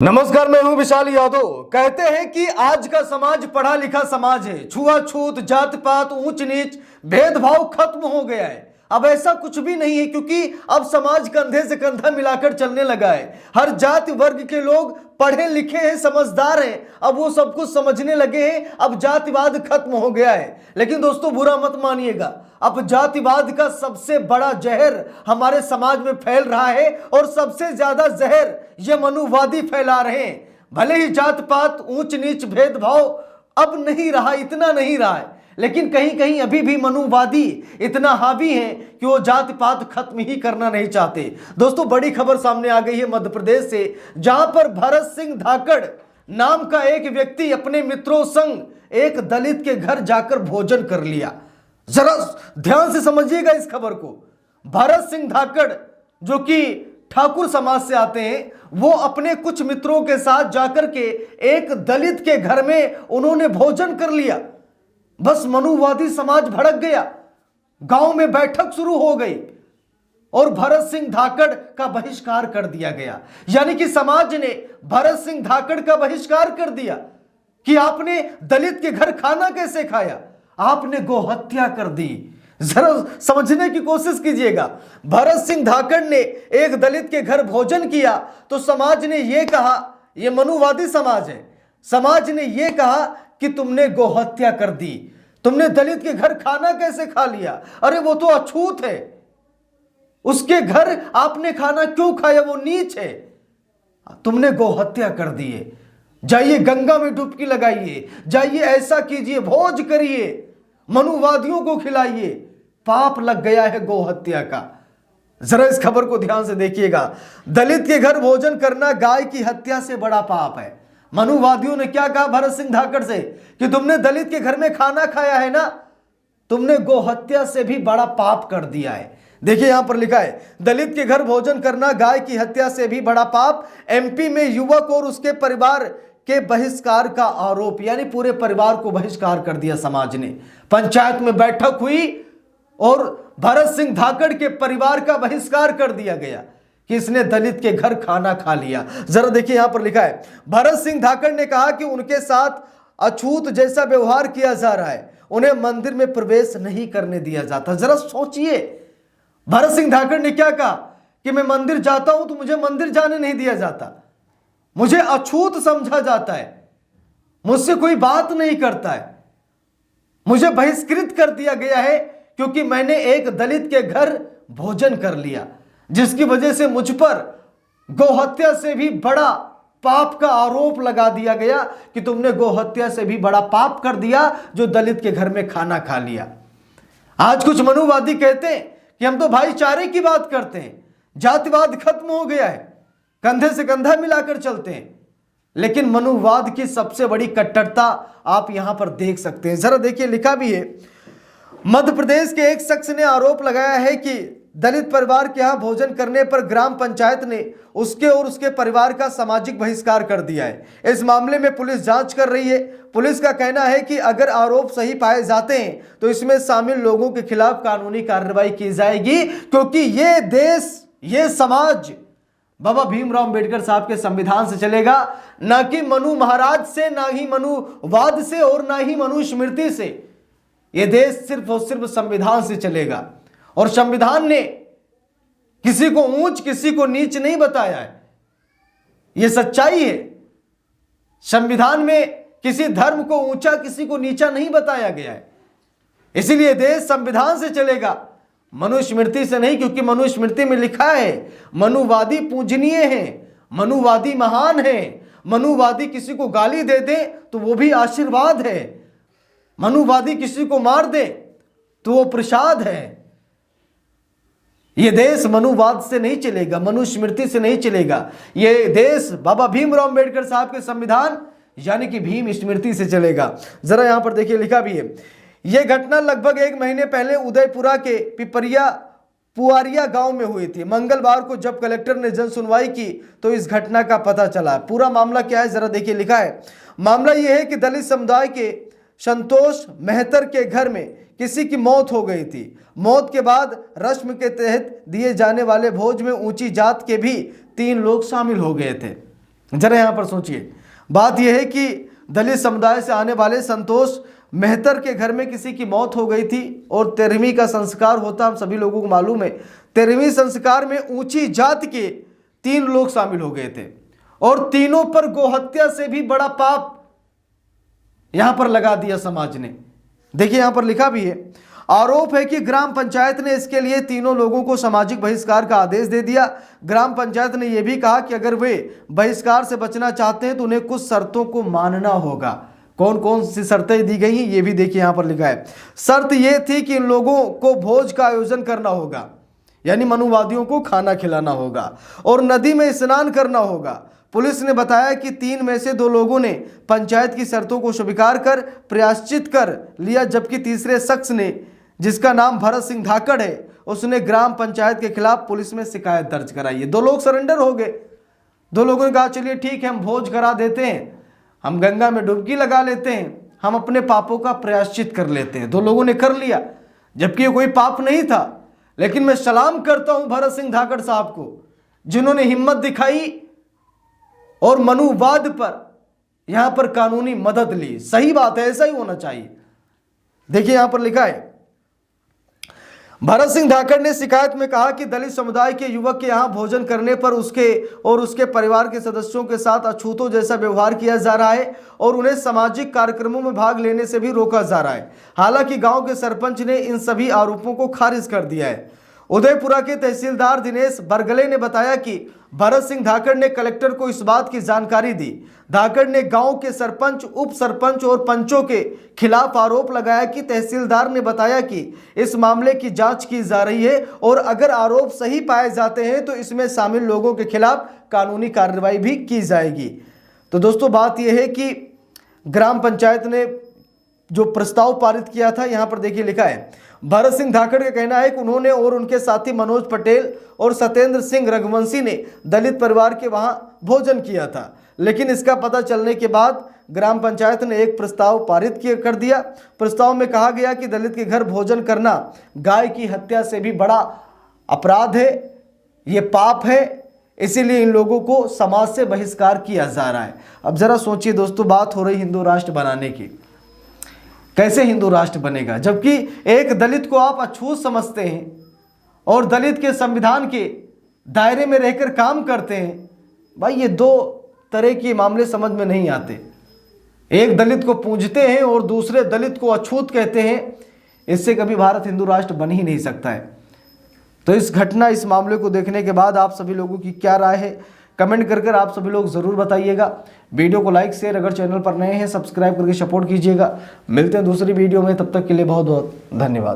नमस्कार, मैं हूं विशाल यादव। कहते हैं कि आज का समाज पढ़ा लिखा समाज है। छुआछूत, जात पात, ऊंच नीच, भेदभाव खत्म हो गया है। अब ऐसा कुछ भी नहीं है, क्योंकि अब समाज कंधे से कंधा मिलाकर चलने लगा है। हर जाति वर्ग के लोग पढ़े लिखे हैं, समझदार हैं। अब वो सब कुछ समझने लगे हैं। अब जातिवाद खत्म हो गया है। लेकिन दोस्तों, बुरा मत मानिएगा, अब जातिवाद का सबसे बड़ा जहर हमारे समाज में फैल रहा है, और सबसे ज्यादा जहर ये मनुवादी फैला रहे हैं। भले ही जात पात, ऊंच नीच, भेदभाव अब नहीं रहा, इतना नहीं रहा है, लेकिन कहीं कहीं अभी भी मनुवादी इतना हावी है कि वो जात पात खत्म ही करना नहीं चाहते। दोस्तों, बड़ी खबर सामने आ गई है मध्य प्रदेश से, जहां पर भरत सिंह धाकड़ नाम का एक व्यक्ति अपने मित्रों संग एक दलित के घर जाकर भोजन कर लिया। जरा ध्यान से समझिएगा इस खबर को। भरत सिंह धाकड़, जो कि ठाकुर समाज से आते हैं, वो अपने कुछ मित्रों के साथ जाकर के एक दलित के घर में उन्होंने भोजन कर लिया। बस मनुवादी समाज भड़क गया, गांव में बैठक शुरू हो गई और भरत सिंह धाकड़ का बहिष्कार कर दिया गया। यानी कि समाज ने भरत सिंह धाकड़ का बहिष्कार कर दिया कि आपने दलित के घर खाना कैसे खाया, आपने गोहत्या कर दी। जरा समझने की कोशिश कीजिएगा। भरत सिंह धाकड़ ने एक दलित के घर भोजन किया तो समाज ने यह कहा, यह मनुवादी समाज है, समाज ने यह कहा कि तुमने गोहत्या कर दी, तुमने दलित के घर खाना कैसे खा लिया, अरे वो तो अछूत है, उसके घर आपने खाना क्यों खाया, वो नीच है, तुमने गोहत्या कर दी है। जाइए गंगा में डुबकी लगाइए, जाइए ऐसा कीजिए, भोज करिए, मनुवादियों को खिलाइए, पाप लग गया है गोहत्या का। जरा इस खबर को ध्यान से देखिएगा। दलित के घर भोजन करना गाय की हत्या से बड़ा पाप है। मनुवादियों ने क्या कहा भरत सिंह धाकड़ से कि तुमने दलित के घर में खाना खाया है ना, तुमने गोहत्या से भी बड़ा पाप कर दिया है। देखिए यहां पर लिखा है, दलित के घर भोजन करना गाय की हत्या से भी बड़ा पाप। एमपी में युवक और उसके परिवार के बहिष्कार का आरोप, यानी पूरे परिवार को बहिष्कार कर दिया समाज ने। पंचायत में बैठक हुई और भरत सिंह धाकड़ के परिवार का बहिष्कार कर दिया गया कि इसने दलित के घर खाना खा लिया। जरा देखिए यहां पर लिखा है, भरत सिंह धाकड़ ने कहा कि उनके साथ अछूत जैसा व्यवहार किया जा रहा है, उन्हें मंदिर में प्रवेश नहीं करने दिया जाता। जरा सोचिए, भरत सिंह धाकड़ ने क्या कहा कि मैं मंदिर जाता हूं तो मुझे मंदिर जाने नहीं दिया जाता, मुझे अछूत समझा जाता है, मुझसे कोई बात नहीं करता है, मुझे बहिष्कृत कर दिया गया है क्योंकि मैंने एक दलित के घर भोजन कर लिया, जिसकी वजह से मुझ पर गोहत्या से भी बड़ा पाप का आरोप लगा दिया गया कि तुमने गोहत्या से भी बड़ा पाप कर दिया जो दलित के घर में खाना खा लिया। आज कुछ मनुवादी कहते हैं कि हम तो भाईचारे की बात करते हैं, जातिवाद खत्म हो गया है, कंधे से कंधा मिलाकर चलते हैं, लेकिन मनुवाद की सबसे बड़ी कट्टरता आप यहां पर देख सकते हैं। जरा देखिए, लिखा भी है, मध्य प्रदेश के एक शख्स ने आरोप लगाया है कि दलित परिवार के यहां भोजन करने पर ग्राम पंचायत ने उसके और उसके परिवार का सामाजिक बहिष्कार कर दिया है। इस मामले में पुलिस जांच कर रही है। पुलिस का कहना है कि अगर आरोप सही पाए जाते हैं तो इसमें शामिल लोगों के खिलाफ कानूनी कार्रवाई की जाएगी, क्योंकि ये देश, ये समाज बाबा भीमराव अंबेडकर साहब के संविधान से चलेगा, ना कि मनु महाराज से, ना ही मनुवाद से और ना ही मनुस्मृति से। यह देश सिर्फ और सिर्फ संविधान से चलेगा, और संविधान ने किसी को ऊंच किसी को नीच नहीं बताया है, यह सच्चाई है। संविधान में किसी धर्म को ऊंचा किसी को नीचा नहीं बताया गया है। इसीलिए देश संविधान से चलेगा, मनुस्मृति से नहीं, क्योंकि मनुस्मृति में लिखा है मनुवादी पूजनीय हैं, मनुवादी महान हैं, मनुवादी किसी को गाली दे दे तो वो भी आशीर्वाद है, मनुवादी किसी को मार दे तो वो प्रसाद है। यह देश मनुवाद से नहीं चलेगा, मनुस्मृति से नहीं चलेगा। यह देश बाबा भीमराव अंबेडकर साहब के संविधान यानी कि भीम स्मृति से चलेगा। जरा यहां पर देखिए, लिखा भी है, यह घटना लगभग 1 महीने पहले उदयपुरा के पिपरिया पुआरिया गांव में हुई थी। मंगलवार को जब कलेक्टर ने जन सुनवाई की तो इस घटना का पता चला। पूरा मामला क्या है, जरा देखिए, लिखा है, मामला यह है कि दलित समुदाय के संतोष मेहतर के घर में किसी की मौत हो गई थी। मौत के बाद रस्म के तहत दिए जाने वाले भोज में ऊंची जात के भी 3 लोग शामिल हो गए थे। जरा यहाँ पर सोचिए, बात यह है कि दलित समुदाय से आने वाले संतोष मेहतर के घर में किसी की मौत हो गई थी और 13वीं का संस्कार होता, हम सभी लोगों को मालूम है। 13वीं संस्कार में ऊंची जाति के 3 लोग शामिल हो गए थे और तीनों पर गोहत्या से भी बड़ा पाप यहां पर लगा दिया समाज ने। देखिए यहां पर लिखा भी है, आरोप है कि ग्राम पंचायत ने इसके लिए तीनों लोगों को सामाजिक बहिष्कार का आदेश दे दिया। ग्राम पंचायत ने यह भी कहा कि अगर वे बहिष्कार से बचना चाहते हैं तो उन्हें कुछ शर्तों को मानना होगा। कौन कौन सी शर्तें दी गई हैं ये भी देखिए यहां पर लिखा है। शर्त यह थी कि इन लोगों को भोज का आयोजन करना होगा, यानी मनुवादियों को खाना खिलाना होगा और नदी में स्नान करना होगा। पुलिस ने बताया कि 3 में से 2 लोगों ने पंचायत की शर्तों को स्वीकार कर प्रायश्चित कर लिया, जबकि तीसरे शख्स ने, जिसका नाम भरत सिंह धाकड़ है, उसने ग्राम पंचायत के खिलाफ पुलिस में शिकायत दर्ज कराई है। 2 लोग सरेंडर हो गए। 2 लोगों ने कहा चलिए ठीक है, हम भोज करा देते हैं, हम गंगा में डुबकी लगा लेते हैं, हम अपने पापों का प्रायश्चित कर लेते हैं। 2 लोगों ने कर लिया, जबकि ये कोई पाप नहीं था। लेकिन मैं सलाम करता हूं भरत सिंह धाकड़ साहब को, जिन्होंने हिम्मत दिखाई और मनुवाद पर यहां पर कानूनी मदद ली। सही बात है, ऐसा ही होना चाहिए। देखिए यहां पर लिखा है, भरत सिंह धाकड़ ने शिकायत में कहा कि दलित समुदाय के युवक के यहां भोजन करने पर उसके और उसके परिवार के सदस्यों के साथ अछूतों जैसा व्यवहार किया जा रहा है और उन्हें सामाजिक कार्यक्रमों में भाग लेने से भी रोका जा रहा है। हालांकि गांव के सरपंच ने इन सभी आरोपों को खारिज कर दिया है। उदयपुरा के तहसीलदार दिनेश बरगले ने बताया कि भरत सिंह धाकड़ ने कलेक्टर को इस बात की जानकारी दी। धाकड़ ने गांव के सरपंच, उप सरपंच और पंचों के खिलाफ आरोप लगाया कि तहसीलदार ने बताया कि इस मामले की जांच की जा रही है और अगर आरोप सही पाए जाते हैं तो इसमें शामिल लोगों के खिलाफ कानूनी कार्रवाई भी की जाएगी। तो दोस्तों बात यह है कि ग्राम पंचायत ने जो प्रस्ताव पारित किया था, यहां पर देखिए लिखा है, भरत सिंह धाकड़ का कहना है कि उन्होंने और उनके साथी मनोज पटेल और सत्येंद्र सिंह रघुवंशी ने दलित परिवार के वहां भोजन किया था। लेकिन इसका पता चलने के बाद ग्राम पंचायत ने एक प्रस्ताव पारित कर दिया। प्रस्ताव में कहा गया कि दलित के घर भोजन करना गाय की हत्या से भी बड़ा अपराध है, ये पाप है, इसीलिए इन लोगों को समाज से बहिष्कार किया जा रहा है। अब जरा सोचिए दोस्तों, बात हो रही हिंदू राष्ट्र बनाने की। कैसे हिंदू राष्ट्र बनेगा जबकि एक दलित को आप अछूत समझते हैं और दलित के संविधान के दायरे में रहकर काम करते हैं? भाई ये 2 तरह के मामले समझ में नहीं आते। एक दलित को पूजते हैं और दूसरे दलित को अछूत कहते हैं। इससे कभी भारत हिंदू राष्ट्र बन ही नहीं सकता है। तो इस घटना, इस मामले को देखने के बाद आप सभी लोगों की क्या राय है, कमेंट कर आप सभी लोग जरूर बताइएगा। वीडियो को लाइक शेयर, अगर चैनल पर नए हैं सब्सक्राइब करके सपोर्ट कीजिएगा। मिलते हैं दूसरी वीडियो में, तब तक के लिए बहुत बहुत धन्यवाद।